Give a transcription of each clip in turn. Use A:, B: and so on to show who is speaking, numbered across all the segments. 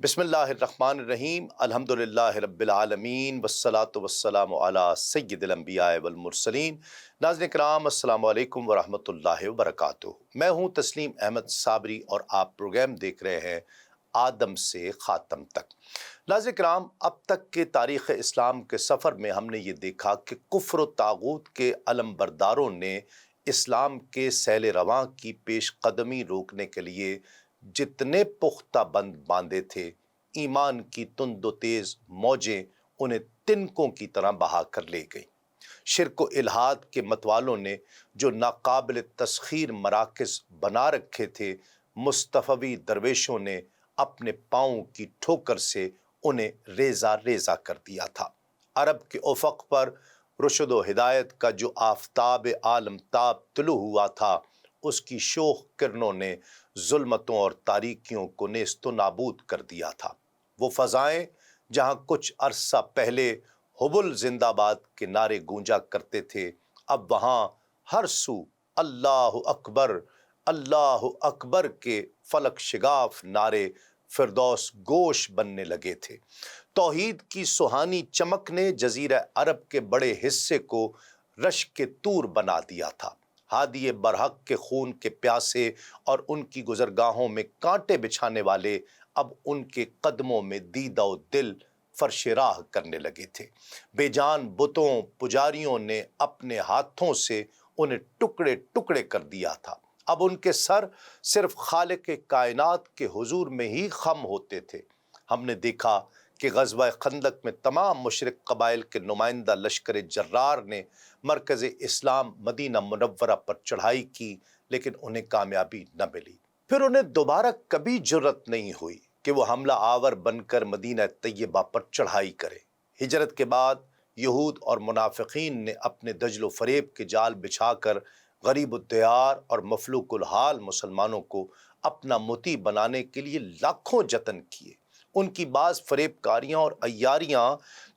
A: بسم اللہ الرحمن الرحیم الحمدللہ رب العالمین والصلاة والسلام علی سید الانبیاء والمرسلین۔ ناظرین کرام السلام علیکم ورحمۃ اللہ وبرکاتہ۔ میں ہوں تسلیم احمد صابری اور آپ پروگرام دیکھ رہے ہیں آدم سے خاتم تک۔ ناظرین کرام، اب تک کے تاریخ اسلام کے سفر میں ہم نے یہ دیکھا کہ کفر و طاغوت کے علم برداروں نے اسلام کے سیل رواں کی پیش قدمی روکنے کے لیے جتنے پختہ بند باندھے تھے، ایمان کی تند و تیز موجیں انہیں تنکوں کی طرح بہا کر لے گئیں۔ شرک و الحاد کے متوالوں نے جو ناقابل تسخیر مراکز بنا رکھے تھے، مصطفی درویشوں نے اپنے پاؤں کی ٹھوکر سے انہیں ریزہ ریزہ کر دیا تھا۔ عرب کے افق پر رشد و ہدایت کا جو آفتاب عالم تاب طلوع ہوا تھا، اس کی شوخ کرنوں نے ظلمتوں اور تاریکیوں کو نیست و نابود کر دیا تھا۔ وہ فضائیں جہاں کچھ عرصہ پہلے حبل زندہ باد کے نعرے گونجا کرتے تھے، اب وہاں ہر سو اللہ اکبر کے فلک شگاف نعرے فردوس گوش بننے لگے تھے۔ توحید کی سہانی چمک نے جزیرہ عرب کے بڑے حصے کو رشک کے طور بنا دیا تھا۔ ہادی برحق کے خون کے پیاسے اور ان کی گزرگاہوں میں کانٹے بچھانے والے اب ان کے قدموں میں دیدہ و دل فرش راہ کرنے لگے تھے۔ بے جان بتوں پجاریوں نے اپنے ہاتھوں سے انہیں ٹکڑے ٹکڑے کر دیا تھا۔ اب ان کے سر صرف خالق کائنات کے حضور میں ہی خم ہوتے تھے۔ ہم نے دیکھا کہ غزوہ خندق میں تمام مشرک قبائل کے نمائندہ لشکر جرار نے مرکز اسلام مدینہ منورہ پر چڑھائی کی، لیکن انہیں کامیابی نہ ملی۔ پھر انہیں دوبارہ کبھی جرأت نہیں ہوئی کہ وہ حملہ آور بن کر مدینہ طیبہ پر چڑھائی کرے۔ ہجرت کے بعد یہود اور منافقین نے اپنے دجل و فریب کے جال بچھا کر غریب الدیار اور مفلوک الحال مسلمانوں کو اپنا مطیع بنانے کے لیے لاکھوں جتن کیے۔ ان کی بعض فریب کاریاں اور عیاریاں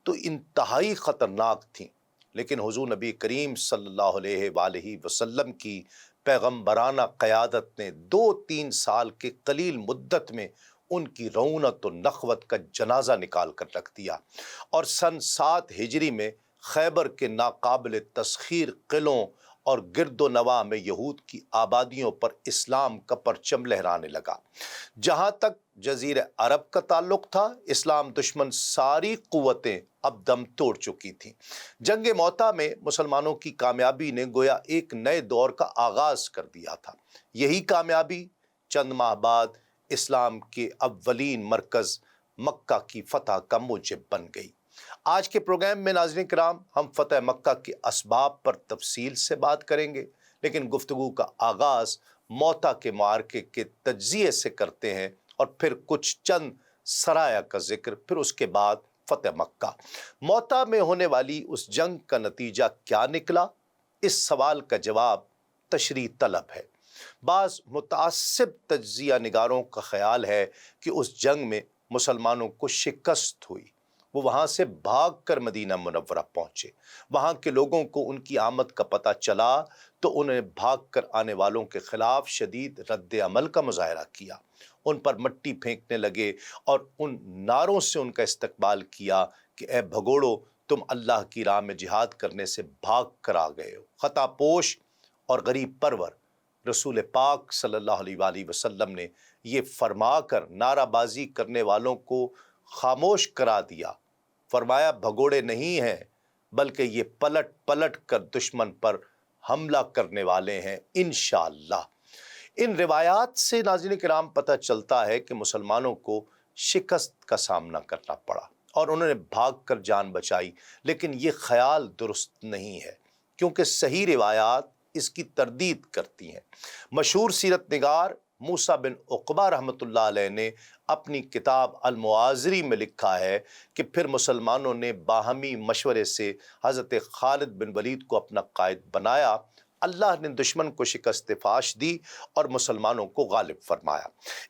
A: تو انتہائی خطرناک تھیں، لیکن حضور نبی کریم صلی اللہ علیہ وآلہ وسلم کی پیغمبرانہ قیادت نے 2-3 سال کے قلیل مدت میں ان کی رونت و نخوت کا جنازہ نکال کر رکھ دیا، اور سن 7 ہجری میں خیبر کے ناقابل تسخیر قلعوں اور گرد و نواح میں یہود کی آبادیوں پر اسلام کا پرچم لہرانے لگا۔ جہاں تک جزیرہ عرب کا تعلق تھا، اسلام دشمن ساری قوتیں اب دم توڑ چکی تھیں۔ جنگ موطا میں مسلمانوں کی کامیابی نے گویا ایک نئے دور کا آغاز کر دیا تھا۔ یہی کامیابی چند ماہ بعد اسلام کے اولین مرکز مکہ کی فتح کا موجب بن گئی۔ آج کے پروگرام میں ناظرین کرام ہم فتح مکہ کے اسباب پر تفصیل سے بات کریں گے، لیکن گفتگو کا آغاز موطا کے معرکے کے تجزیے سے کرتے ہیں اور پھر کچھ چند سرایا کا ذکر، پھر اس کے بعد فتح مکہ۔ موطا میں ہونے والی اس جنگ کا نتیجہ کیا نکلا؟ اس سوال کا جواب تشریح طلب ہے۔ بعض متعصب تجزیہ نگاروں کا خیال ہے کہ اس جنگ میں مسلمانوں کو شکست ہوئی۔ وہ وہاں سے بھاگ کر مدینہ منورہ پہنچے۔ وہاں کے لوگوں کو ان کی آمد کا پتہ چلا تو انہیں بھاگ کر آنے والوں کے خلاف شدید رد عمل کا مظاہرہ کیا، ان پر مٹی پھینکنے لگے اور ان نعروں سے ان کا استقبال کیا کہ اے بھگوڑو، تم اللہ کی راہ میں جہاد کرنے سے بھاگ کر آ گئے ہو۔ خطا پوش اور غریب پرور رسول پاک صلی اللہ علیہ وآلہ وسلم نے یہ فرما کر نعرہ بازی کرنے والوں کو خاموش کرا دیا۔ فرمایا بھگوڑے نہیں ہیں، بلکہ یہ پلٹ پلٹ کر دشمن پر حملہ کرنے والے ہیں انشاءاللہ۔ ان روایات سے ناظرین کرام پتہ چلتا ہے کہ مسلمانوں کو شکست کا سامنا کرنا پڑا اور انہوں نے بھاگ کر جان بچائی، لیکن یہ خیال درست نہیں ہے، کیونکہ صحیح روایات اس کی تردید کرتی ہیں۔ مشہور سیرت نگار موسیٰ بن عقبہ رحمۃ اللہ علیہ نے اپنی کتاب المعاذری میں لکھا ہے کہ پھر مسلمانوں نے باہمی مشورے سے حضرت خالد بن ولید کو اپنا قائد بنایا۔ اللہ نے دشمن کو شکست فاش دی اور مسلمانوں کو غالب فرمایا۔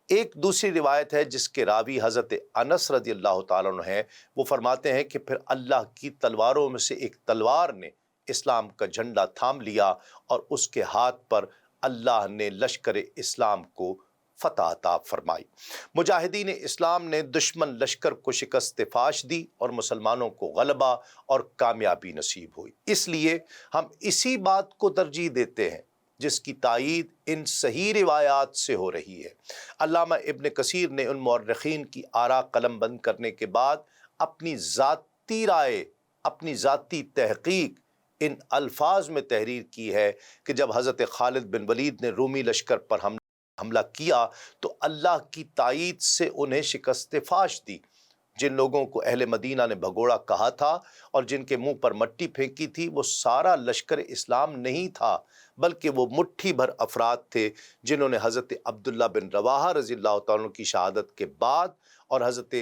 A: ایک دوسری روایت ہے جس کے راوی حضرت انس رضی اللہ تعالیٰ عنہ ہیں، وہ فرماتے ہیں کہ پھر اللہ کی تلواروں میں سے ایک تلوار نے اسلام کا جھنڈا تھام لیا اور اس کے ہاتھ پر اللہ نے لشکر اسلام کو فتح عطا فرمائی۔ مجاہدین اسلام نے دشمن لشکر کو شکست فاش دی اور مسلمانوں کو غلبہ اور کامیابی نصیب ہوئی۔ اس لیے ہم اسی بات کو ترجیح دیتے ہیں جس کی تائید ان صحیح روایات سے ہو رہی ہے۔ علامہ ابن کثیر نے ان مورخین کی آراء قلم بند کرنے کے بعد اپنی ذاتی رائے، اپنی ذاتی تحقیق ان الفاظ میں تحریر کی ہے کہ جب حضرت خالد بن ولید نے رومی لشکر پر حملہ کیا تو اللہ کی تائید سے انہیں شکست فاش دی۔ جن لوگوں کو اہل مدینہ نے بھگوڑا کہا تھا اور جن کے منہ پر مٹی پھینکی تھی، وہ سارا لشکر اسلام نہیں تھا، بلکہ وہ مٹھی بھر افراد تھے جنہوں نے حضرت عبداللہ بن رواحہ رضی اللہ تعالیٰ عنہ کی شہادت کے بعد اور حضرت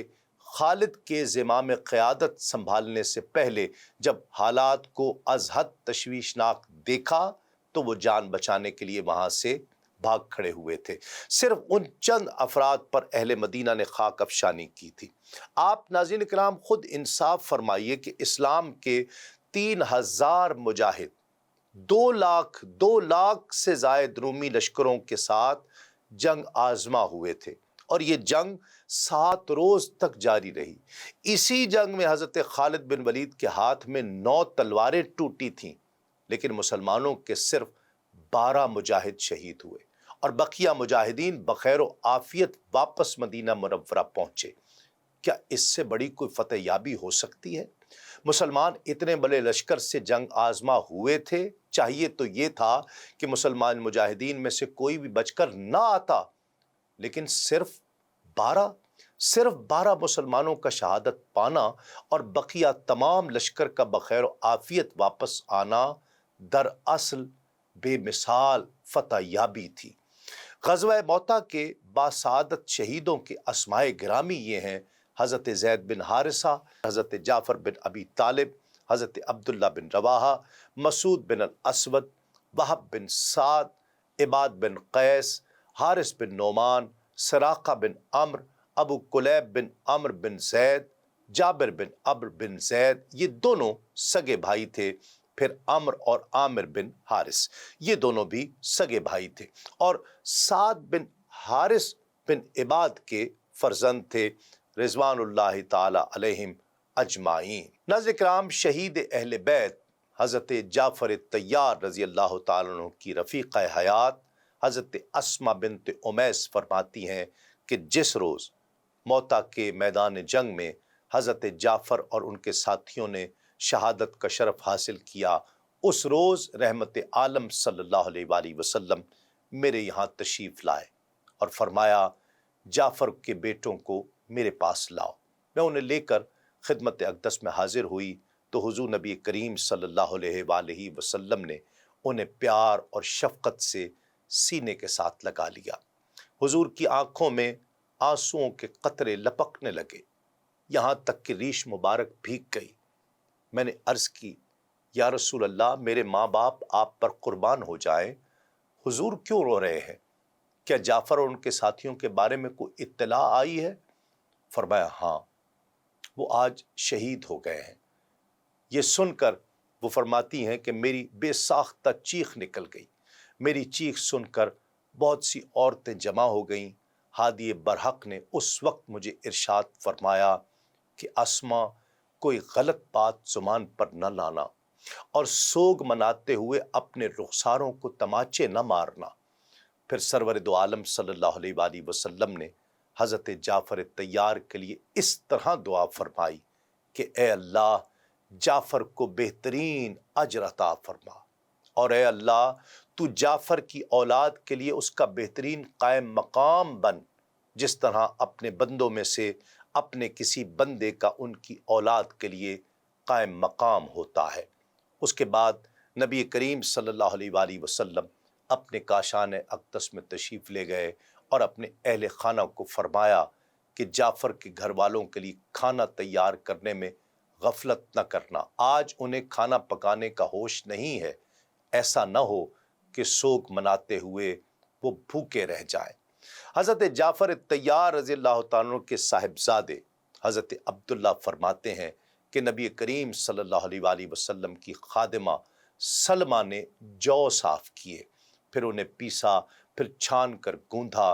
A: خالد کے زمام قیادت سنبھالنے سے پہلے جب حالات کو از حد تشویشناک دیکھا تو وہ جان بچانے کے لیے وہاں سے بھاگ کھڑے ہوئے تھے۔ صرف ان چند افراد پر اہل مدینہ نے خاک افشانی کی تھی۔ آپ ناظرین کرام خود انصاف فرمائیے کہ اسلام کے 3000 مجاہد 2 لاکھ سے زائد رومی لشکروں کے ساتھ جنگ آزما ہوئے تھے اور یہ جنگ 7 روز تک جاری رہی۔ اسی جنگ میں حضرت خالد بن ولید کے ہاتھ میں 9 تلواریں ٹوٹی تھیں، لیکن مسلمانوں کے صرف 12 مجاہد شہید ہوئے اور بقیہ مجاہدین بخیر و عافیت واپس مدینہ منورہ پہنچے۔ کیا اس سے بڑی کوئی فتح یابی ہو سکتی ہے؟ مسلمان اتنے بڑے لشکر سے جنگ آزما ہوئے تھے، چاہیے تو یہ تھا کہ مسلمان مجاہدین میں سے کوئی بھی بچ کر نہ آتا، لیکن صرف 12 مسلمانوں کا شہادت پانا اور بقیہ تمام لشکر کا بخیر و عافیت واپس آنا دراصل بے مثال فتح یابی تھی۔ غزوہ موطا کے باسعادت شہیدوں کے اسمائے گرامی یہ ہیں: حضرت زید بن حارثہ، حضرت جعفر بن ابی طالب، حضرت عبداللہ بن رواحہ، مسعود بن الاسود، وہب بن سعد، عباد بن قیس، حارث بن نعمان، سراقہ بن عمرو، ابو کلیب بن عمرو بن زید، جابر بن عمرو بن زید، یہ دونوں سگے بھائی تھے۔ پھر عمر اور عامر بن حارث، یہ دونوں بھی سگے بھائی تھے اور سعد بن حارث بن عباد کے فرزند تھے، رضوان اللہ تعالی علیہم اجمعین۔ ناظرین کرام، شہید اہل بیت حضرت جعفر طیار رضی اللہ تعالیٰ عنہ کی رفیقہ حیات حضرت اسماء بنت امیس فرماتی ہیں کہ جس روز موطا کے میدان جنگ میں حضرت جعفر اور ان کے ساتھیوں نے شہادت کا شرف حاصل کیا، اس روز رحمت عالم صلی اللہ علیہ وآلہ وسلم میرے یہاں تشریف لائے اور فرمایا جعفر کے بیٹوں کو میرے پاس لاؤ۔ میں انہیں لے کر خدمت اقدس میں حاضر ہوئی تو حضور نبی کریم صلی اللہ علیہ وآلہ وسلم نے انہیں پیار اور شفقت سے سینے کے ساتھ لگا لیا۔ حضور کی آنکھوں میں آنسوؤں کے قطرے لپکنے لگے، یہاں تک کہ ریش مبارک بھیگ گئی۔ میں نے عرض کی، یا رسول اللہ، میرے ماں باپ آپ پر قربان ہو جائیں، حضور کیوں رو رہے ہیں؟ کیا جعفر اور ان کے ساتھیوں کے بارے میں کوئی اطلاع آئی ہے؟ فرمایا ہاں، وہ آج شہید ہو گئے ہیں۔ یہ سن کر وہ فرماتی ہیں کہ میری بے ساختہ چیخ نکل گئی۔ میری چیخ سن کر بہت سی عورتیں جمع ہو گئیں۔ ہادی برحق نے اس وقت مجھے ارشاد فرمایا کہ اسماء، کوئی غلط بات زبان پر نہ لانا اور سوگ مناتے ہوئے اپنے رخساروں کو تماچے نہ مارنا۔ پھر سرور دو عالم صلی اللہ علیہ وآلہ وسلم نے حضرت جعفر طیار کے لیے اس طرح دعا فرمائی کہ اے اللہ، جعفر کو بہترین اجر عطا فرما، اور اے اللہ تو جعفر کی اولاد کے لیے اس کا بہترین قائم مقام بن، جس طرح اپنے بندوں میں سے اپنے کسی بندے کا ان کی اولاد کے لیے قائم مقام ہوتا ہے۔ اس کے بعد نبی کریم صلی اللہ علیہ وآلہ وسلم اپنے کاشان اقدس میں تشریف لے گئے اور اپنے اہل خانہ کو فرمایا کہ جعفر کے گھر والوں کے لیے کھانا تیار کرنے میں غفلت نہ کرنا، آج انہیں کھانا پکانے کا ہوش نہیں ہے، ایسا نہ ہو کہ سوگ مناتے ہوئے وہ بھوکے رہ جائیں۔ حضرت جعفر طیار رضی اللہ تعالیٰ عنہ کے صاحبزادے حضرت عبداللہ فرماتے ہیں کہ نبی کریم صلی اللہ علیہ وآلہ وسلم کی خادمہ سلمہ نے جو صاف کیے، پھر انہیں پیسا، پھر چھان کر گوندھا،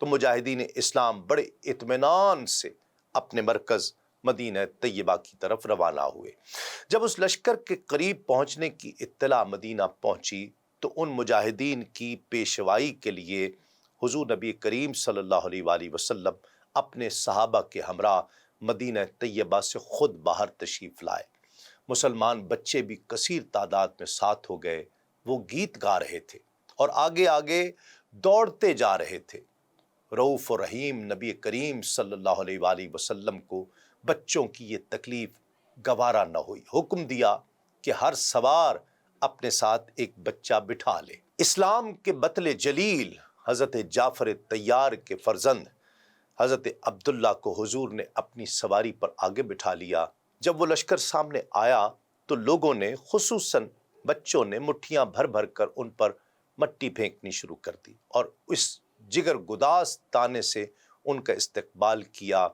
A: تو مجاہدین اسلام بڑے اطمینان سے اپنے مرکز مدینہ طیبہ کی طرف روانہ ہوئے۔ جب اس لشکر کے قریب پہنچنے کی اطلاع مدینہ پہنچی تو ان مجاہدین کی پیشوائی کے لیے حضور نبی کریم صلی اللہ علیہ وآلہ وسلم اپنے صحابہ کے ہمراہ مدینہ طیبہ سے خود باہر تشریف لائے۔ مسلمان بچے بھی کثیر تعداد میں ساتھ ہو گئے۔ وہ گیت گا رہے تھے اور آگے آگے دوڑتے جا رہے تھے۔ رؤوف و رحیم نبی کریم صلی اللہ علیہ وآلہ وسلم کو بچوں کی یہ تکلیف گوارا نہ ہوئی۔ حکم دیا کہ ہر سوار اپنے ساتھ ایک بچہ بٹھا لے۔ اسلام کے بطل جلیل حضرت جعفر طیار کے فرزند حضرت عبداللہ کو حضور نے اپنی سواری پر آگے بٹھا لیا۔ جب وہ لشکر سامنے آیا تو لوگوں نے خصوصاً بچوں نے مٹھیاں بھر بھر کر ان پر مٹی پھینکنی شروع کر دی اور اس جگر گداز طعنے سے ان کا استقبال کیا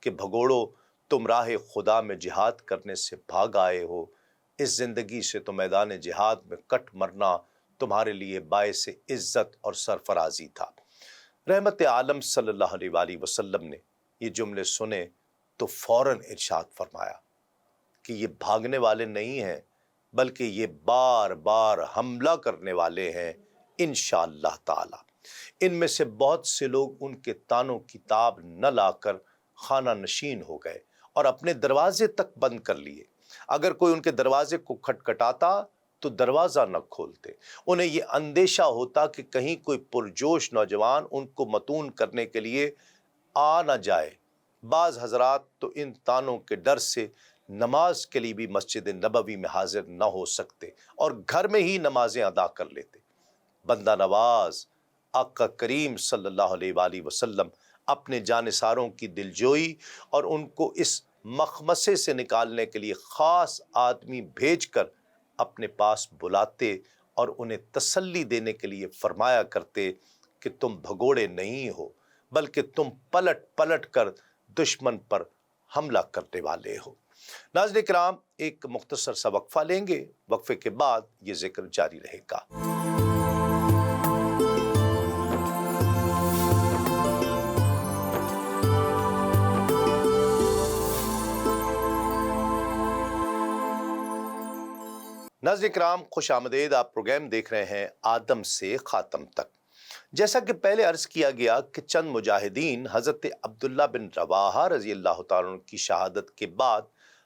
A: کہ بھگوڑو، تم راہ خدا میں جہاد کرنے سے بھاگ آئے ہو، اس زندگی سے تو میدان جہاد میں کٹ مرنا تمہارے لیے باعث عزت اور سرفرازی تھا۔ رحمت عالم صلی اللہ علیہ وآلہ وسلم نے یہ جملے سنے تو فوراً ارشاد فرمایا کہ یہ بھاگنے والے نہیں ہیں بلکہ یہ بار بار حملہ کرنے والے ہیں انشاءاللہ تعالی۔ ان میں سے بہت سے لوگ ان کے طعنوں کی تاب نہ لا کر خانہ نشین ہو گئے اور اپنے دروازے تک بند کر لیے۔ اگر کوئی ان کے دروازے کو کھٹکھٹاتا تو دروازہ نہ کھولتے۔ انہیں یہ اندیشہ ہوتا کہ کہیں کوئی پرجوش نوجوان ان کو متون کرنے کے لیے آ نہ جائے۔ بعض حضرات تو ان طعنوں کے ڈر سے نماز کے لیے بھی مسجد نبوی میں حاضر نہ ہو سکتے اور گھر میں ہی نمازیں ادا کر لیتے۔ بندہ نواز آقا کریم صلی اللہ علیہ وآلہ وسلم اپنے جانثاروں کی دلجوئی اور ان کو اس مخمصے سے نکالنے کے لیے خاص آدمی بھیج کر اپنے پاس بلاتے اور انہیں تسلی دینے کے لیے فرمایا کرتے کہ تم بھگوڑے نہیں ہو بلکہ تم پلٹ پلٹ کر دشمن پر حملہ کرنے والے ہو۔ ناظرین کرام، ایک مختصر سا وقفہ لیں گے، وقفے کے بعد یہ ذکر جاری رہے گا۔ ناظرین کرام، خوش آمدید۔ آپ پروگرام دیکھ رہے ہیں آدم سے خاتم تک۔ جیسا کہ پہلے عرض کیا گیا کہ چند مجاہدین حضرت عبداللہ بن رواحہ رضی اللہ تعالیٰ عنہ کی شہادت کے بعد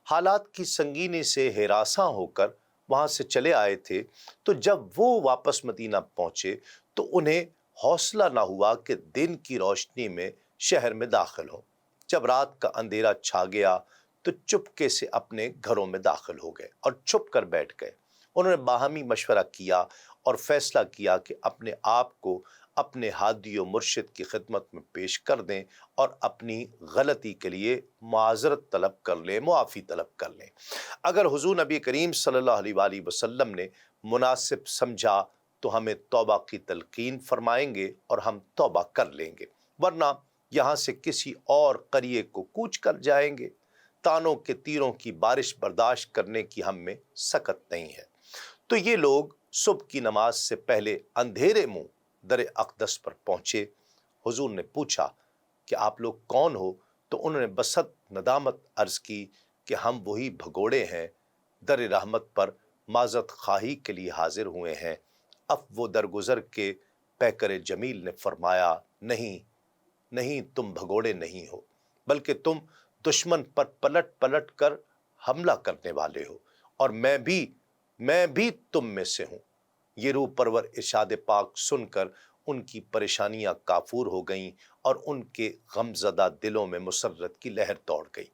A: حالات کی سنگینی سے ہراساں ہو کر وہاں سے چلے آئے تھے، تو جب وہ واپس مدینہ پہنچے تو انہیں حوصلہ نہ ہوا کہ دن کی روشنی میں شہر میں داخل ہوں۔ جب رات کا اندھیرا چھا گیا تو چپکے سے اپنے گھروں میں داخل ہو گئے اور چھپ کر بیٹھ گئے۔ انہوں نے باہمی مشورہ کیا اور فیصلہ کیا کہ اپنے آپ کو اپنے ہادی و مرشد کی خدمت میں پیش کر دیں اور اپنی غلطی کے لیے معذرت طلب کر لیں، معافی طلب کر لیں۔ اگر حضور نبی کریم صلی اللہ علیہ وآلہ وسلم نے مناسب سمجھا تو ہمیں توبہ کی تلقین فرمائیں گے اور ہم توبہ کر لیں گے، ورنہ یہاں سے کسی اور قریے کو کوچ کر جائیں گے۔ طعنوں کے تیروں کی بارش برداشت کرنے کی ہم میں سکت نہیں ہے۔ تو یہ لوگ صبح کی نماز سے پہلے اندھیرے منہ در اقدس پر پہنچے۔ حضور نے پوچھا کہ آپ لوگ کون ہو؟ تو انہوں نے بسط ندامت عرض کی کہ ہم وہی بھگوڑے ہیں، در رحمت پر معذرت خواہی کے لیے حاضر ہوئے ہیں۔ اب وہ درگزر کے پیکر جمیل نے فرمایا، نہیں تم بھگوڑے نہیں ہو بلکہ تم دشمن پر پلٹ پلٹ کر حملہ کرنے والے ہو، اور میں بھی تم میں سے ہوں۔ یہ روح پرور ارشاد پاک سن کر ان کی پریشانیاں کافور ہو گئیں اور ان کے غم زدہ دلوں میں مسرت کی لہر دوڑ گئی۔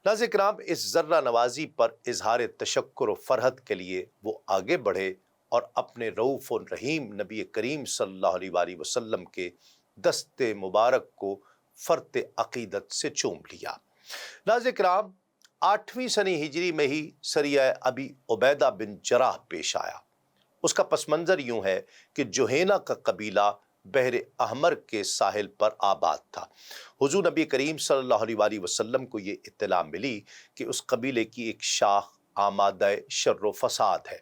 A: ناظرین کرام، اس ذرہ نوازی پر اظہار تشکر و فرحت کے لیے وہ آگے بڑھے اور اپنے رؤوف و رحیم نبی کریم صلی اللہ علیہ وآلہ وسلم کے دست مبارک کو فرط عقیدت سے چوم لیا۔ ناظرین کرام، 8ویں سنی ہجری میں ہی سریہ ابی عبیدہ بن جراح پیش آیا۔ اس کا پس منظر یوں ہے کہ جوہینہ کا قبیلہ بحر احمر کے ساحل پر آباد تھا۔ حضور نبی کریم صلی اللہ علیہ وآلہ وسلم کو یہ اطلاع ملی کہ اس قبیلے کی ایک شاخ آمادہ شر و فساد ہے۔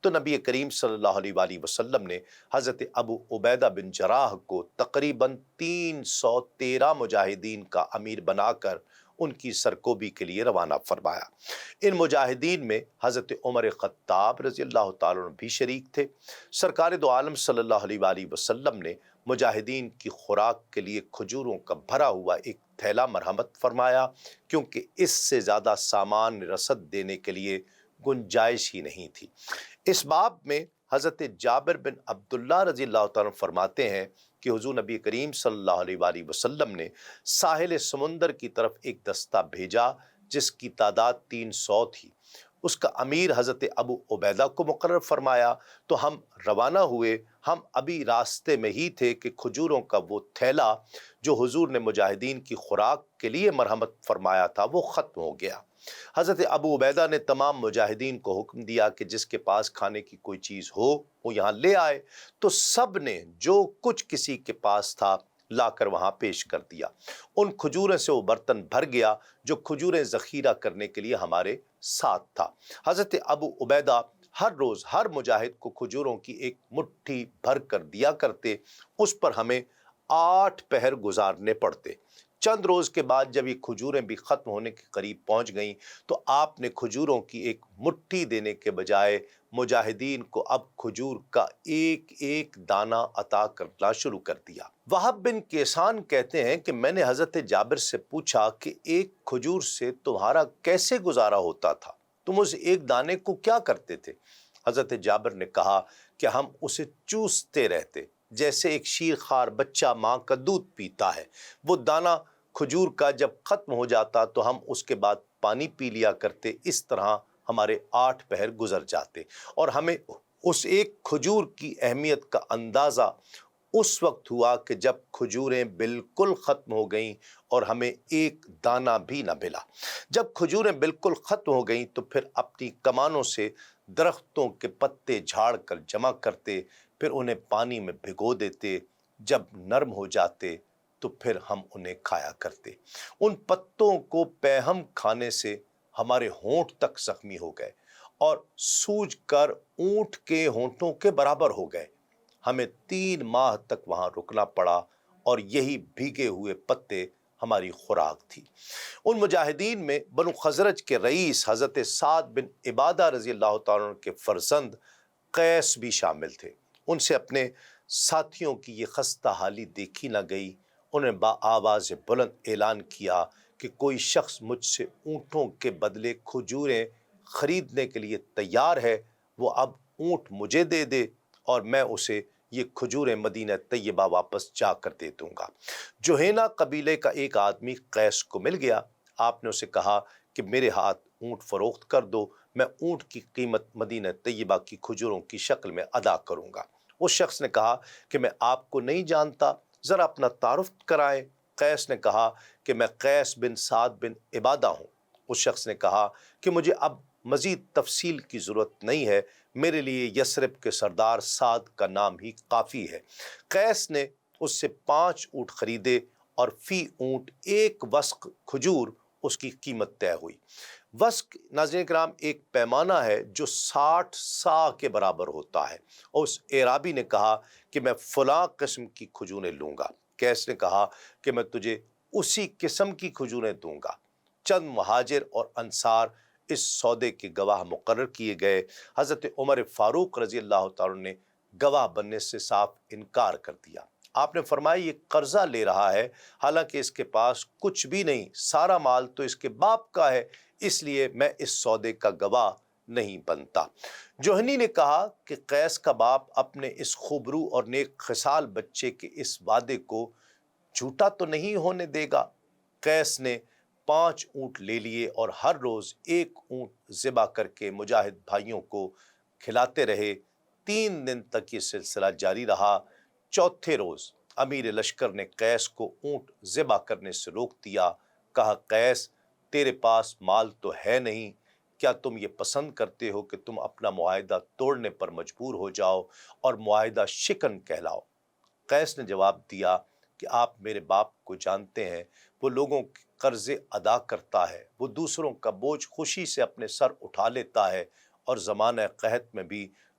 A: تو نبی کریم صلی اللہ علیہ وسلم نے حضرت ابو عبیدہ بن جراح کو تقریباً 313 مجاہدین کا امیر بنا کر ان کی سرکوبی کے لیے روانہ فرمایا۔ ان مجاہدین میں حضرت عمر خطاب رضی اللہ تعالیٰ عنہ بھی شریک تھے۔ سرکار دو عالم صلی اللہ علیہ وسلم نے مجاہدین کی خوراک کے لیے کھجوروں کا بھرا ہوا ایک تھیلا مرحمت فرمایا، کیونکہ اس سے زیادہ سامان رسد دینے کے لیے گنجائش ہی نہیں تھی۔ اس باب میں حضرت جابر بن عبداللہ رضی اللہ تعالیٰ فرماتے ہیں کہ حضور نبی کریم صلی اللہ علیہ وسلم نے ساحل سمندر کی طرف ایک دستہ بھیجا جس کی تعداد 300 تھی۔ اس کا امیر حضرت ابو عبیدہ کو مقرر فرمایا تو ہم روانہ ہوئے۔ ہم ابھی راستے میں ہی تھے کہ کھجوروں کا وہ تھیلا جو حضور نے مجاہدین کی خوراک کے لیے مرحمت فرمایا تھا وہ ختم ہو گیا۔ حضرت ابو عبیدہ نے تمام مجاہدین کو حکم دیا کہ جس کے پاس کھانے کی کوئی چیز ہو وہ یہاں لے آئے، تو سب نے جو کچھ کسی کے پاس تھا لا کر وہاں پیش کر دیا۔ ان کھجوروں سے وہ برتن بھر گیا جو کھجوریں ذخیرہ کرنے کے لیے ہمارے ساتھ تھا۔ حضرت ابو عبیدہ ہر روز ہر مجاہد کو کھجوروں کی ایک مٹھی بھر کر دیا کرتے، اس پر ہمیں 8 پہر گزارنے پڑتے۔ چند روز کے بعد جب یہ کھجوریں بھی ختم ہونے کے قریب پہنچ گئیں تو آپ نے کھجوروں کی ایک مٹھی دینے کے بجائے مجاہدین کو اب کھجور کا ایک ایک دانہ عطا کرنا شروع کر دیا۔ وہب بن کیسان کہتے ہیں کہ میں نے حضرت جابر سے پوچھا کہ ایک کھجور سے تمہارا کیسے گزارا ہوتا تھا؟ تم اس ایک دانے کو کیا کرتے تھے؟ حضرت جابر نے کہا کہ ہم اسے چوستے رہتے، جیسے ایک شیرخوار بچہ ماں کا دودھ پیتا ہے۔ وہ دانہ کھجور کا جب ختم ہو جاتا تو ہم اس کے بعد پانی پی لیا کرتے۔ اس طرح ہمارے 8 پہر گزر جاتے، اور ہمیں اس ایک کھجور کی اہمیت کا اندازہ اس وقت ہوا کہ جب کھجوریں بالکل ختم ہو گئیں اور ہمیں ایک دانہ بھی نہ ملا۔ جب کھجوریں بالکل ختم ہو گئیں تو پھر اپنی کمانوں سے درختوں کے پتے جھاڑ کر جمع کرتے، پھر انہیں پانی میں بھگو دیتے۔ جب نرم ہو جاتے تو پھر ہم انہیں کھایا کرتے۔ ان پتوں کو پیہم کھانے سے ہمارے ہونٹ تک زخمی ہو گئے اور سوج کر اونٹ کے ہونٹوں کے برابر ہو گئے۔ ہمیں 3 ماہ تک وہاں رکنا پڑا اور یہی بھیگے ہوئے پتے ہماری خوراک تھی۔ ان مجاہدین میں بنو خزرج کے رئیس حضرت سعد بن عبادہ رضی اللہ تعالیٰ عنہ کے فرزند قیس بھی شامل تھے۔ ان سے اپنے ساتھیوں کی یہ خستہ حالی دیکھی نہ گئی۔ انہیں آواز بلند اعلان کیا کہ کوئی شخص مجھ سے اونٹوں کے بدلے کھجوریں خریدنے کے لیے تیار ہے، وہ اب اونٹ مجھے دے دے اور میں اسے یہ کھجوریں مدینہ طیبہ واپس جا کر دے دوں گا۔ جوہینہ قبیلے کا ایک آدمی قیس کو مل گیا۔ آپ نے اسے کہا کہ میرے ہاتھ اونٹ فروخت کر دو، میں اونٹ کی قیمت مدینہ طیبہ کی کھجوروں کی شکل میں ادا کروں گا۔ اس شخص نے کہا کہ میں آپ کو نہیں جانتا، ذرا اپنا تعارف کرائیں۔ قیس نے کہا کہ میں قیس بن سعد بن عبادہ ہوں۔ اس شخص نے کہا کہ مجھے اب مزید تفصیل کی ضرورت نہیں ہے، میرے لیے یثرب کے سردار سعد کا نام ہی کافی ہے۔ قیس نے اس سے 5 اونٹ خریدے اور فی اونٹ 1 وسق کھجور اس کی قیمت طے ہوئی۔ وسق ناظرین کرام ایک پیمانہ ہے جو 60 سا کے برابر ہوتا ہے۔ اور اس اعرابی نے کہا کہ میں فلاں قسم کی کھجوریں لوں گا۔ قیس نے کہا کہ میں تجھے اسی قسم کی کھجوریں دوں گا۔ چند مہاجر اور انصار اس سودے کے گواہ مقرر کیے گئے۔ حضرت عمر فاروق رضی اللہ تعالیٰ نے گواہ بننے سے صاف انکار کر دیا۔ آپ نے فرمایا یہ قرضہ لے رہا ہے، حالانکہ اس کے پاس کچھ بھی نہیں، سارا مال تو اس کے باپ کا ہے، اس لیے میں اس سودے کا گواہ نہیں بنتا۔ جوہنی نے کہا کہ قیس کا باپ اپنے اس خوبرو اور نیک خصال بچے کے اس وعدے کو جھوٹا تو نہیں ہونے دے گا۔ قیس نے 5 اونٹ لے لیے اور ہر روز 1 اونٹ ذبح کر کے مجاہد بھائیوں کو کھلاتے رہے۔ 3 دن تک یہ سلسلہ جاری رہا۔ چوتھے روز امیر لشکر نے قیس کو اونٹ ذبح کرنے سے روک دیا۔ کہا قیس تیرے پاس مال تو ہے نہیں، کیا تم یہ پسند کرتے ہو کہ تم اپنا معاہدہ توڑنے پر مجبور ہو جاؤ اور معاہدہ شکن کہلاؤ؟ قیس نے جواب دیا کہ آپ میرے باپ کو جانتے ہیں، وہ لوگوں کے قرضے ادا کرتا ہے، وہ دوسروں کا بوجھ خوشی سے اپنے سر اٹھا لیتا ہے اور زمانہ قحط میں بھی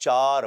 A: 4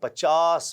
A: 50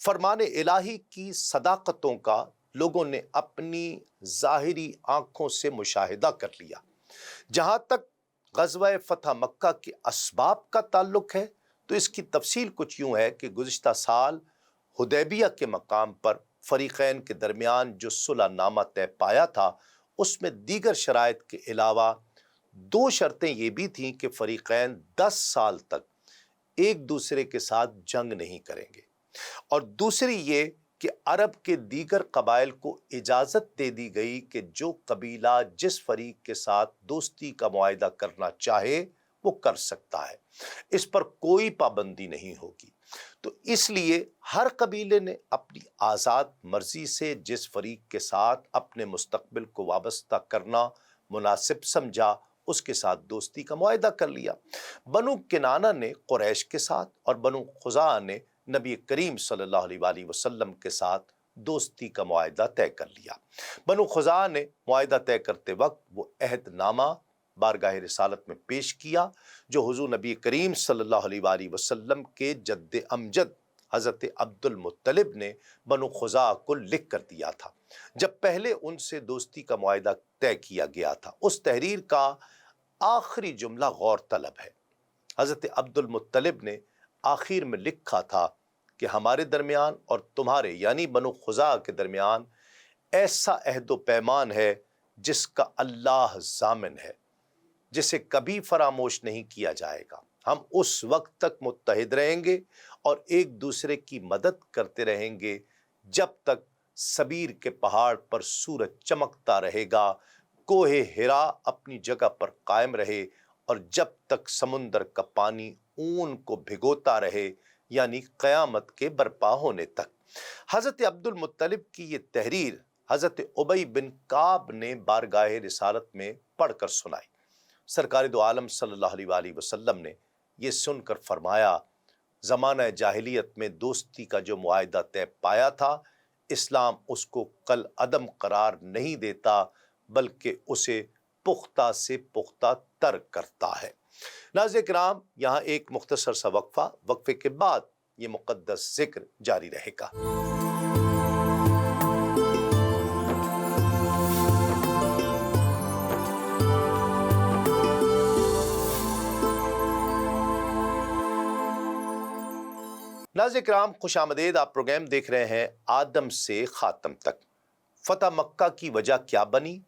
A: فرمان الہی کی صداقتوں کا لوگوں نے اپنی ظاہری آنکھوں سے مشاہدہ کر لیا۔ جہاں تک غزوہ فتح مکہ کے اسباب کا تعلق ہے تو اس کی تفصیل کچھ یوں ہے کہ گزشتہ سال حدیبیہ کے مقام پر فریقین کے درمیان جو صلح نامہ طے پایا تھا اس میں دیگر شرائط کے علاوہ دو شرطیں یہ بھی تھیں کہ فریقین 10 سال تک ایک دوسرے کے ساتھ جنگ نہیں کریں گے، اور دوسری یہ کہ عرب کے دیگر قبائل کو اجازت دے دی گئی کہ جو قبیلہ جس فریق کے ساتھ دوستی کا معاہدہ کرنا چاہے وہ کر سکتا ہے، اس پر کوئی پابندی نہیں ہوگی۔ تو اس لیے ہر قبیلے نے اپنی آزاد مرضی سے جس فریق کے ساتھ اپنے مستقبل کو وابستہ کرنا مناسب سمجھا اس کے ساتھ دوستی کا معاہدہ کر لیا۔ بنو کنانہ نے قریش کے ساتھ اور بنو خزاعہ نے نبی کریم صلی اللہ علیہ وآلہ وسلم کے ساتھ دوستی کا معاہدہ طے کر لیا۔ بنو خزاعہ نے معاہدہ طے کرتے وقت وہ عہد نامہ بارگاہ رسالت میں پیش کیا جو حضور نبی کریم صلی اللہ علیہ وآلہ وسلم کے جد امجد حضرت عبد المطلب نے بنو خزاعہ کو لکھ کر دیا تھا جب پہلے ان سے دوستی کا معاہدہ طے کیا گیا تھا۔ اس تحریر کا آخری جملہ غور طلب ہے۔ حضرت عبد المطلب نے آخر میں لکھا تھا کہ ہمارے درمیان اور تمہارے یعنی بنو خزاعہ کے درمیان ایسا عہد و پیمان ہے جس کا اللہ ضامن ہے، جسے کبھی فراموش نہیں کیا جائے گا۔ ہم اس وقت تک متحد رہیں گے اور ایک دوسرے کی مدد کرتے رہیں گے جب تک سبیر کے پہاڑ پر سورج چمکتا رہے گا، کوہ ہرا اپنی جگہ پر قائم رہے، اور جب تک سمندر کا پانی اون کو بھگوتا رہے، یعنی قیامت کے برپا ہونے تک۔ حضرت عبد المطلب کی یہ تحریر حضرت ابی بن کعب نے بارگاہ رسالت میں پڑھ کر سنائی۔ سرکار دو عالم صلی اللہ علیہ وآلہ وسلم نے یہ سن کر فرمایا، زمانہ جاہلیت میں دوستی کا جو معاہدہ طے پایا تھا اسلام اس کو کل عدم قرار نہیں دیتا بلکہ اسے پختہ سے پختہ تر کرتا ہے۔ ناظرین کرام، یہاں ایک مختصر سا وقفے کے بعد یہ مقدس ذکر جاری رہے گا۔ ناظرین کرام، خوش آمدید۔ آپ پروگرام دیکھ رہے ہیں آدم سے خاتم تک۔ فتح مکہ کی وجہ کیا بنی؟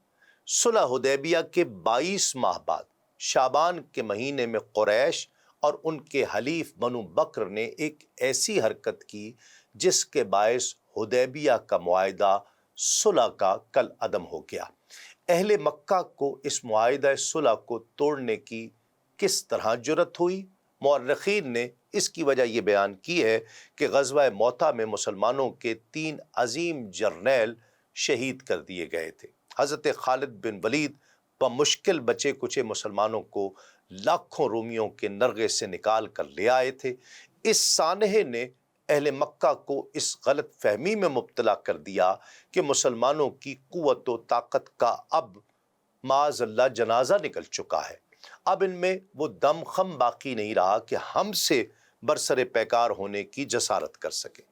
A: صلح حدیبیہ کے 22 ماہ بعد شعبان کے مہینے میں قریش اور ان کے حلیف بنو بکر نے ایک ایسی حرکت کی جس کے باعث حدیبیہ کا معاہدہ صلح کا کل عدم ہو گیا۔ اہل مکہ کو اس معاہدہ صلح کو توڑنے کی کس طرح جرأت ہوئی؟ مورخین نے اس کی وجہ یہ بیان کی ہے کہ غزوہ موتہ میں مسلمانوں کے 3 عظیم جرنیل شہید کر دیے گئے تھے۔ حضرت خالد بن ولید بمشکل بچے کچے مسلمانوں کو لاکھوں رومیوں کے نرغے سے نکال کر لے آئے تھے۔ اس سانحے نے اہل مکہ کو اس غلط فہمی میں مبتلا کر دیا کہ مسلمانوں کی قوت و طاقت کا اب معاذ اللہ جنازہ نکل چکا ہے۔ اب ان میں وہ دم خم باقی نہیں رہا کہ ہم سے برسر پیکار ہونے کی جسارت کر سکے۔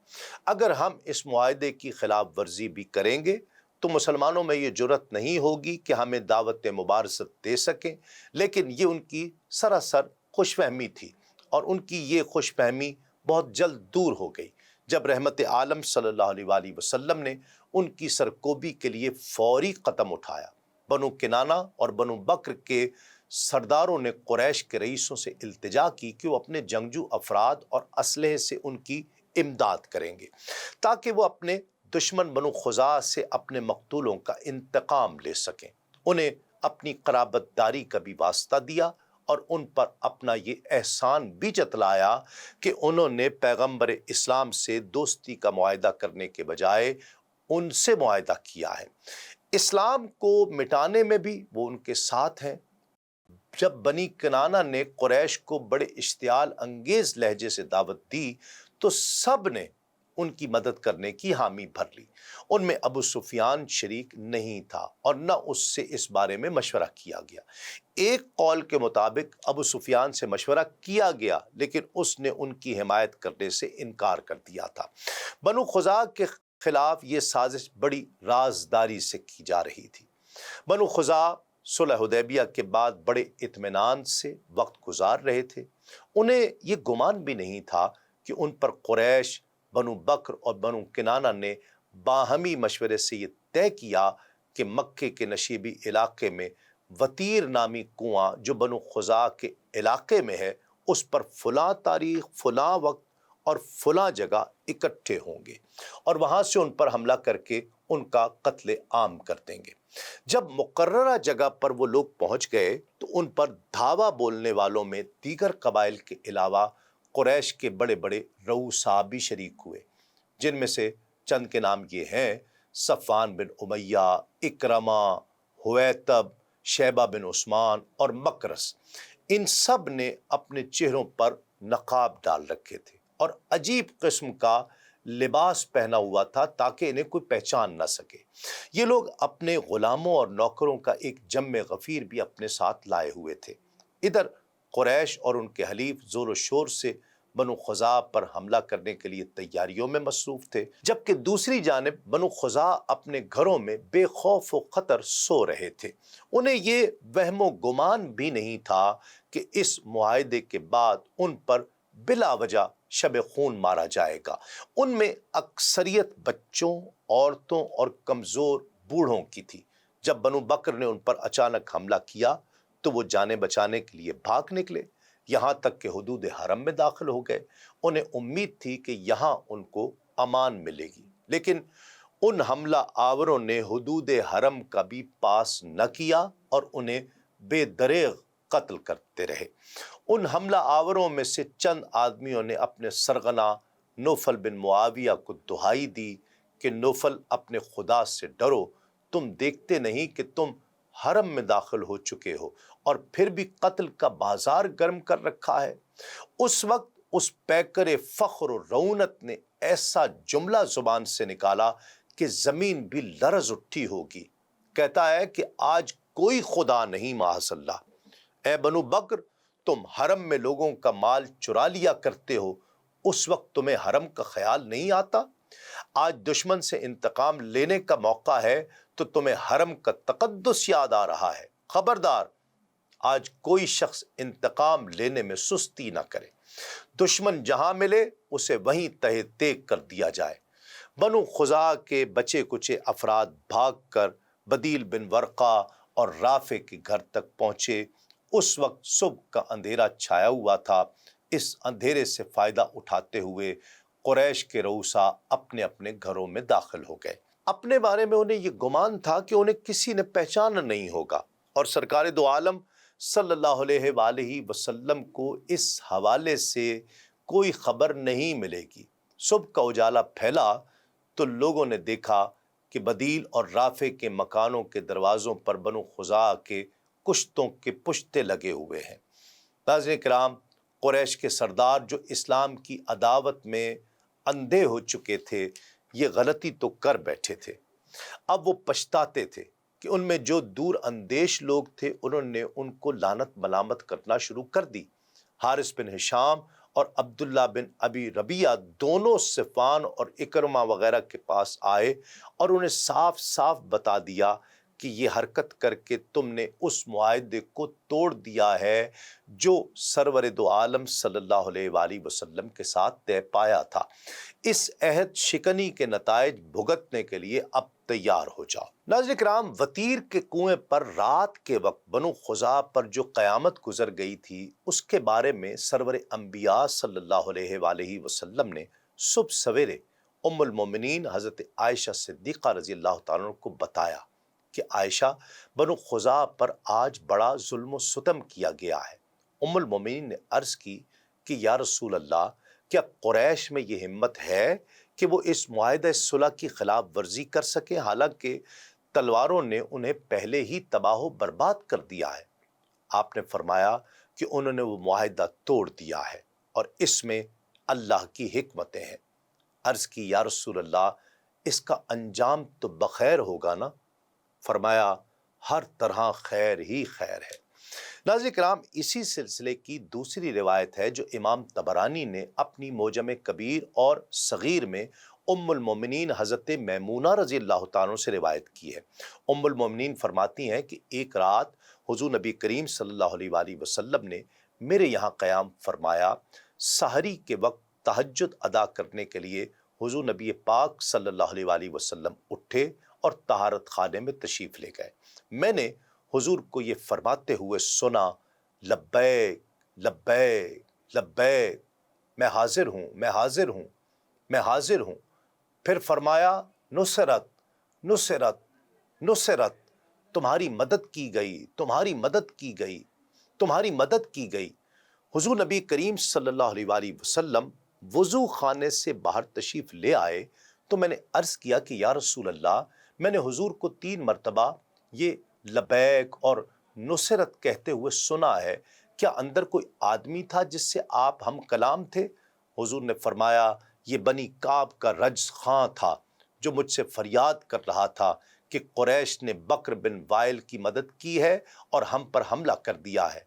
A: اگر ہم اس معاہدے کی خلاف ورزی بھی کریں گے تو مسلمانوں میں یہ جرأت نہیں ہوگی کہ ہمیں دعوت مبارزت دے سکیں، لیکن یہ ان کی سراسر خوش فہمی تھی، اور ان کی یہ خوش فہمی بہت جلد دور ہو گئی جب رحمت عالم صلی اللہ علیہ وآلہ وسلم نے ان کی سرکوبی کے لیے فوری قدم اٹھایا۔ بنو کنانہ اور بنو بکر کے سرداروں نے قریش کے رئیسوں سے التجا کی کہ وہ اپنے جنگجو افراد اور اسلحے سے ان کی امداد کریں گے تاکہ وہ اپنے دشمن بنو خزاعہ سے اپنے مقتولوں کا انتقام لے سکیں۔ انہیں اپنی قرابت داری کا بھی واسطہ دیا اور ان پر اپنا یہ احسان بھی جتلایا کہ انہوں نے پیغمبر اسلام سے دوستی کا معاہدہ کرنے کے بجائے ان سے معاہدہ کیا ہے۔ اسلام کو مٹانے میں بھی وہ ان کے ساتھ ہیں۔ جب بنی کنانہ نے قریش کو بڑے اشتعال انگیز لہجے سے دعوت دی تو سب نے ان کی مدد کرنے کی حامی بھر لی۔ ان میں ابو سفیان شریک نہیں تھا اور نہ اس سے اس بارے میں مشورہ کیا گیا۔ ایک قول کے مطابق ابو سفیان سے مشورہ کیا گیا لیکن اس نے ان کی حمایت کرنے سے انکار کر دیا تھا۔ بنو خزاع کے خلاف یہ سازش بڑی رازداری سے کی جا رہی تھی۔ بنو خزاع صلح حدیبیہ کے بعد بڑے اطمینان سے وقت گزار رہے تھے۔ انہیں یہ گمان بھی نہیں تھا کہ ان پر قریش، بنو بکر اور بنو کنانہ نے باہمی مشورے سے یہ طے کیا کہ مکے کے نشیبی علاقے میں وتیر نامی کنواں جو بنو خزاع کے علاقے میں ہے، اس پر فلاں تاریخ، فلاں وقت اور فلاں جگہ اکٹھے ہوں گے اور وہاں سے ان پر حملہ کر کے ان کا قتل عام کر دیں گے۔ جب مقررہ جگہ پر وہ لوگ پہنچ گئے تو ان پر دھاوا بولنے والوں میں دیگر قبائل کے علاوہ قریش کے بڑے بڑے رؤساء بھی شریک ہوئے، جن میں سے چند کے نام یہ ہیں: صفوان بن امیہ، اکرمہ، حویتب، شیبہ بن عثمان اور مکرس۔ ان سب نے اپنے چہروں پر نقاب ڈال رکھے تھے اور عجیب قسم کا لباس پہنا ہوا تھا تاکہ انہیں کوئی پہچان نہ سکے۔ یہ لوگ اپنے غلاموں اور نوکروں کا ایک جم غفیر بھی اپنے ساتھ لائے ہوئے تھے۔ ادھر قریش اور ان کے حلیف زور و شور سے بنو خزاع پر حملہ کرنے کے لیے تیاریوں میں مصروف تھے، جبکہ دوسری جانب بنو خزاع اپنے گھروں میں بے خوف و خطر سو رہے تھے۔ انہیں یہ وہم و گمان بھی نہیں تھا کہ اس معاہدے کے بعد ان پر بلا وجہ شب خون مارا جائے گا۔ ان میں اکثریت بچوں، عورتوں اور کمزور بوڑھوں کی تھی۔ جب بنو بکر نے ان پر اچانک حملہ کیا تو وہ جانیں بچانے کے لیے بھاگ نکلے، یہاں تک کہ حدود حرم میں داخل ہو گئے۔ انہیں امید تھی کہ یہاں ان کو امان ملے گی، لیکن ان حملہ آوروں نے حدود حرم کا بھی پاس نہ کیا اور انہیں بے دریغ قتل کرتے رہے۔ ان حملہ آوروں میں سے چند آدمیوں نے اپنے سرغنہ نوفل بن معاویہ کو دہائی دی کہ نوفل، اپنے خدا سے ڈرو، تم دیکھتے نہیں کہ تم حرم میں داخل ہو چکے ہو اور پھر بھی قتل کا بازار گرم کر رکھا ہے۔ اس وقت اس پیکر فخر و رونت نے ایسا جملہ زبان سے نکالا کہ زمین بھی لرز اٹھی ہوگی۔ کہتا ہے کہ آج کوئی خدا نہیں معاذ اللہ۔ اے بنو بکر، تم حرم میں لوگوں کا مال چرا لیا کرتے ہو، اس وقت تمہیں حرم کا خیال نہیں آتا؟ آج دشمن سے انتقام لینے کا موقع ہے تو تمہیں حرم کا تقدس یاد آ رہا ہے۔ خبردار، آج کوئی شخص انتقام لینے میں سستی نہ کرے۔ دشمن جہاں ملے اسے وہیں تہہ تیگ کر دیا جائے۔ بنو خزاع کے بچے کچے افراد بھاگ کر بدیل بن ورقہ اور رافع کے گھر تک پہنچے۔ اس وقت صبح کا اندھیرا چھایا ہوا تھا۔ اس اندھیرے سے فائدہ اٹھاتے ہوئے قریش کے رؤساء اپنے اپنے گھروں میں داخل ہو گئے۔ اپنے بارے میں انہیں یہ گمان تھا کہ انہیں کسی نے پہچانا نہیں ہوگا اور سرکار دو عالم صلی اللہ علیہ وآلہ وسلم کو اس حوالے سے کوئی خبر نہیں ملے گی۔ صبح کا اجالا پھیلا تو لوگوں نے دیکھا کہ بدیل اور رافع کے مکانوں کے دروازوں پر بنو خزاع کے کشتوں کے پشتے لگے ہوئے ہیں۔ ناظرین کرام، قریش کے سردار جو اسلام کی عداوت میں اندھے ہو چکے تھے، یہ غلطی تو کر بیٹھے تھے۔ اب وہ پچھتاتے تھے کہ ان میں جو دور اندیش لوگ تھے انہوں نے ان کو لعنت ملامت کرنا شروع کر دی۔ حارث بن ہشام اور عبداللہ بن ابی ربیعہ دونوں صفوان اور اکرمہ وغیرہ کے پاس آئے اور انہیں صاف صاف بتا دیا کہ یہ حرکت کر کے تم نے اس معاہدے کو توڑ دیا ہے جو سرور دو عالم صلی اللہ علیہ وآلہ وسلم کے ساتھ طے پایا تھا۔ اس عہد شکنی کے نتائج بھگتنے کے لیے اب تیار ہو جاؤ۔ ناظرین کرام، وتیر کے کنویں پر رات کے وقت بنو خزاع پر جو قیامت گزر گئی تھی اس کے بارے میں سرور انبیاء صلی اللہ علیہ وآلہ وسلم نے صبح سویرے ام المومنین حضرت عائشہ صدیقہ رضی اللہ تعالیٰ عنہ کو بتایا کہ عائشہ، بنو خزاع پر آج بڑا ظلم و ستم کیا گیا ہے۔ ام المومنین نے عرض کی کہ یا رسول اللہ، کیا قریش میں یہ ہمت ہے کہ وہ اس معاہدہ صلح کی خلاف ورزی کر سکے، حالانکہ تلواروں نے انہیں پہلے ہی تباہ و برباد کر دیا ہے؟ آپ نے فرمایا کہ انہوں نے وہ معاہدہ توڑ دیا ہے اور اس میں اللہ کی حکمتیں ہیں۔ عرض کی یا رسول اللہ اس کا انجام تو بخیر ہوگا نا؟ فرمایا ہر طرح خیر ہی خیر ہے۔ ناظرین کرام، اسی سلسلے کی دوسری روایت ہے جو امام طبرانی نے اپنی معجم کبیر اور صغیر میں ام المومنین حضرت میمونہ رضی اللہ تعالیٰ عنہ سے روایت کی ہے۔ ام المومنین فرماتی ہیں کہ ایک رات حضور نبی کریم صلی اللہ علیہ وآلہ وسلم نے میرے یہاں قیام فرمایا۔ سحری کے وقت تہجد ادا کرنے کے لیے حضور نبی پاک صلی اللہ علیہ وآلہ وسلم اٹھے اور طہارت خانے میں تشریف لے گئے۔ میں نے حضور کو یہ فرماتے ہوئے سنا، لبیک لبیک لبیک، میں حاضر ہوں میں حاضر ہوں میں حاضر ہوں۔ پھر فرمایا نصرت نصرت نصرت، تمہاری مدد کی گئی تمہاری مدد کی گئی تمہاری مدد کی گئی۔ حضور نبی کریم صلی اللہ علیہ وآلہ وسلم وضو خانے سے باہر تشریف لے آئے تو میں نے عرض کیا کہ یا رسول اللہ، میں نے حضور کو 3 مرتبہ یہ لبیک اور نصرت کہتے ہوئے سنا ہے، کیا اندر کوئی آدمی تھا جس سے آپ ہم کلام تھے؟ حضور نے فرمایا یہ بنی کعب کا رجز خاں تھا جو مجھ سے فریاد کر رہا تھا کہ قریش نے بکر بن وائل کی مدد کی ہے اور ہم پر حملہ کر دیا ہے۔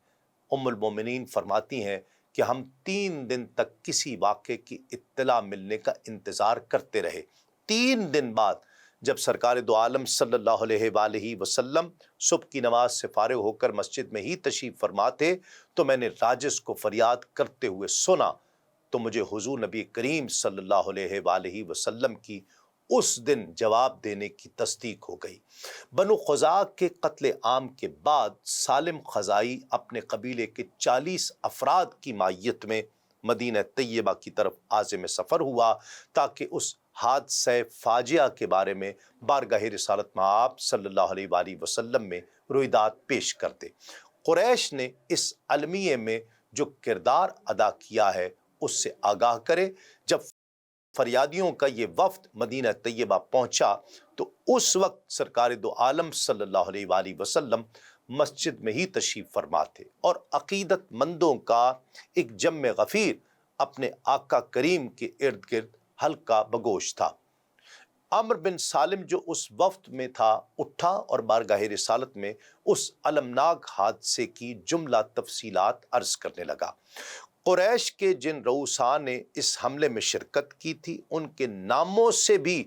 A: ام المومنین فرماتی ہیں کہ ہم 3 دن تک کسی واقعے کی اطلاع ملنے کا انتظار کرتے رہے۔ 3 دن بعد جب سرکار دو عالم صلی اللہ علیہ وآلہ وسلم صبح کی نماز سے فارغ ہو کر مسجد میں ہی تشریف فرما تھے تو میں نے راجس کو فریاد کرتے ہوئے سنا، تو مجھے حضور نبی کریم صلی اللہ علیہ وآلہ وسلم کی اس دن جواب دینے کی تصدیق ہو گئی۔ بنو خزاع کے قتل عام کے بعد سالم خزاعی اپنے قبیلے کے 40 افراد کی معیت میں مدینہ طیبہ کی طرف عازم سفر ہوا تاکہ اس حادثہ فاجعہ کے بارے میں بارگاہ رسالت میں آپ صلی اللہ علیہ وآلہ وسلم میں رویداد پیش کر دے۔ قریش نے اس المیہ میں جو کردار ادا کیا ہے اس سے آگاہ کرے۔ جب فریادیوں کا یہ وفد مدینہ طیبہ پہنچا تو اس وقت سرکار دو عالم صلی اللہ علیہ وآلہ وسلم مسجد میں ہی تشریف فرما تھے اور عقیدت مندوں کا ایک جمع غفیر اپنے آقا کریم کے ارد گرد حلقہ بگوش تھا۔ عمر بن سالم جو اس وفد میں تھا اٹھا اور بارگاہ رسالت میں اس المناک حادثے کی جملہ تفصیلات عرض کرنے لگا۔ قریش کے جن رؤساء نے اس حملے میں شرکت کی تھی ان کے ناموں سے بھی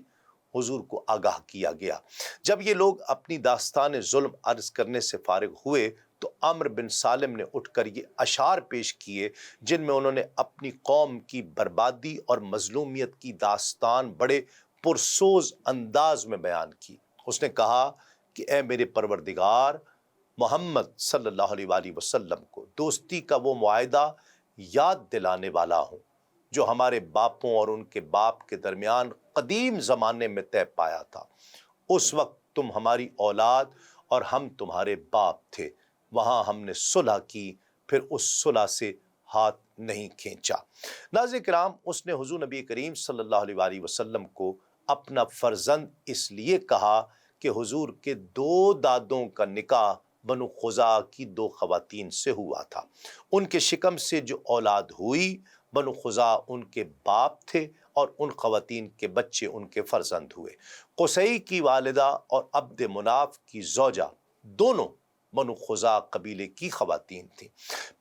A: حضور کو آگاہ کیا گیا۔ جب یہ لوگ اپنی داستان ظلم عرض کرنے سے فارغ ہوئے تو عمر بن سالم نے اٹھ کر یہ اشعار پیش کیے جن میں انہوں نے اپنی قوم کی بربادی اور مظلومیت کی داستان بڑے پرسوز انداز میں بیان کی۔ اس نے کہا کہ اے میرے پروردگار، محمد صلی اللہ علیہ وآلہ وسلم کو دوستی کا وہ معاہدہ یاد دلانے والا ہوں جو ہمارے باپوں اور ان کے باپ کے درمیان قدیم زمانے میں طے پایا تھا۔ اس وقت تم ہماری اولاد اور ہم تمہارے باپ تھے، وہاں ہم نے صلح کی، پھر اس صلح سے ہاتھ نہیں کھینچا۔ ناظرین کرام، اس نے حضور نبی کریم صلی اللہ علیہ وآلہ وسلم کو اپنا فرزند اس لیے کہا کہ حضور کے 2 دادوں کا نکاح بنو خزاع کی 2 خواتین سے ہوا تھا۔ ان کے شکم سے جو اولاد ہوئی، بنو خزاع ان کے باپ تھے اور ان خواتین کے بچے ان کے فرزند ہوئے۔ قصی کی والدہ اور عبد مناف کی زوجہ دونوں بنو خزاع قبیلے کی خواتین تھیں۔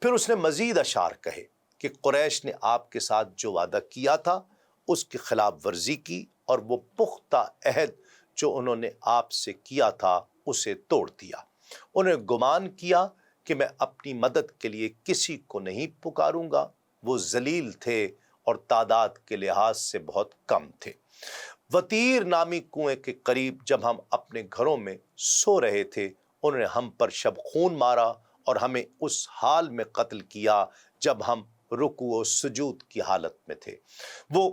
A: پھر اس نے مزید اشعار کہے کہ قریش نے آپ کے ساتھ جو وعدہ کیا تھا اس کی خلاف ورزی کی اور وہ پختہ عہد جو انہوں نے آپ سے کیا تھا اسے توڑ دیا۔ انہوں نے گمان کیا کہ میں اپنی مدد کے لیے کسی کو نہیں پکاروں گا۔ وہ ذلیل تھے اور تعداد کے لحاظ سے بہت کم تھے۔ وطیر نامی کنویں کے قریب جب ہم اپنے گھروں میں سو رہے تھے انہوں نے ہم پر شب خون مارا اور ہمیں اس حال میں قتل کیا جب ہم رکوع و سجود کی حالت میں تھے۔ وہ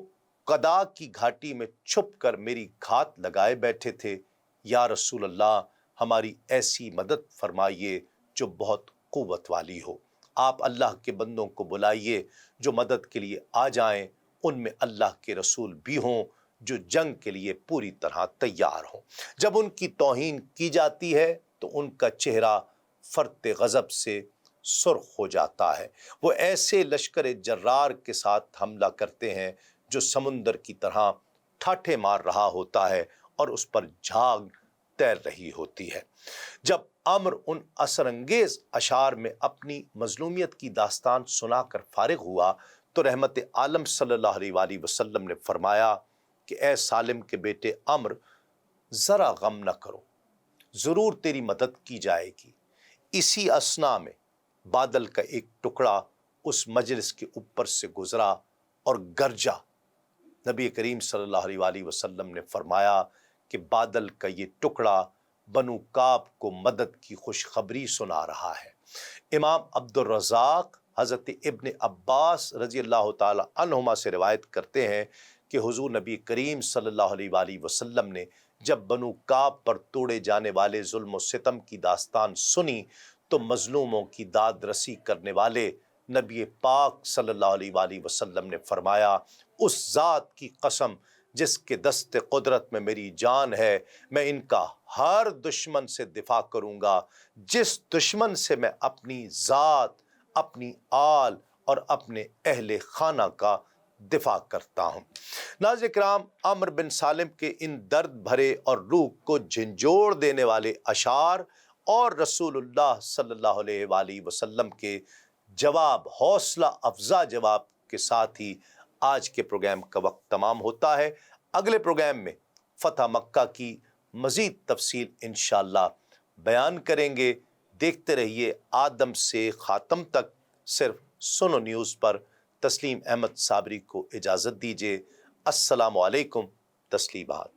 A: قدا کی گھاٹی میں چھپ کر میری گھات لگائے بیٹھے تھے۔ یا رسول اللہ، ہماری ایسی مدد فرمائیے جو بہت قوت والی ہو۔ آپ اللہ کے بندوں کو بلائیے جو مدد کے لیے آ جائیں، ان میں اللہ کے رسول بھی ہوں جو جنگ کے لیے پوری طرح تیار ہوں۔ جب ان کی توہین کی جاتی ہے تو ان کا چہرہ فرط غضب سے سرخ ہو جاتا ہے۔ وہ ایسے لشکر جرار کے ساتھ حملہ کرتے ہیں جو سمندر کی طرح ٹھاٹھے مار رہا ہوتا ہے اور اس پر جھاگ تیر رہی ہوتی ہے۔ جب عمر ان اثر انگیز اشعار میں اپنی مظلومیت کی داستان سنا کر فارغ ہوا تو رحمت عالم صلی اللہ علیہ وآلہ وسلم نے فرمایا کہ اے سالم کے بیٹے عمر، ذرا غم نہ کرو، ضرور تیری مدد کی جائے گی۔ اسی اثنا میں بادل کا ایک ٹکڑا اس مجلس کے اوپر سے گزرا اور گرجا۔ نبی کریم صلی اللہ علیہ وآلہ وسلم نے فرمایا کہ بادل کا یہ ٹکڑا بنو کعب کو مدد کی خوشخبری سنا رہا ہے۔ امام عبد الرزاق حضرت ابن عباس رضی اللہ تعالی عنہما سے روایت کرتے ہیں کہ حضور نبی کریم صلی اللہ علیہ وآلہ وسلم نے جب بنو کعب پر توڑے جانے والے ظلم و ستم کی داستان سنی تو مظلوموں کی داد رسی کرنے والے نبی پاک صلی اللہ علیہ وآلہ وسلم نے فرمایا، اس ذات کی قسم جس کے دست قدرت میں میری جان ہے، میں ان کا ہر دشمن سے دفاع کروں گا جس دشمن سے میں اپنی ذات، اپنی آل اور اپنے اہل خانہ کا دفاع کرتا ہوں۔ ناظرین کرام، عمر بن سالم کے ان درد بھرے اور روح کو جھنجھوڑ دینے والے اشعار اور رسول اللہ صلی اللہ علیہ وآلہ وسلم کے جواب، حوصلہ افزا جواب کے ساتھ ہی آج کے پروگرام کا وقت تمام ہوتا ہے۔ اگلے پروگرام میں فتح مکہ کی مزید تفصیل انشاءاللہ بیان کریں گے۔ دیکھتے رہیے آدم سے خاتم تک صرف سنو نیوز پر۔ تسلیم احمد صابری کو اجازت دیجیے۔ السلام علیکم، تسلیمات۔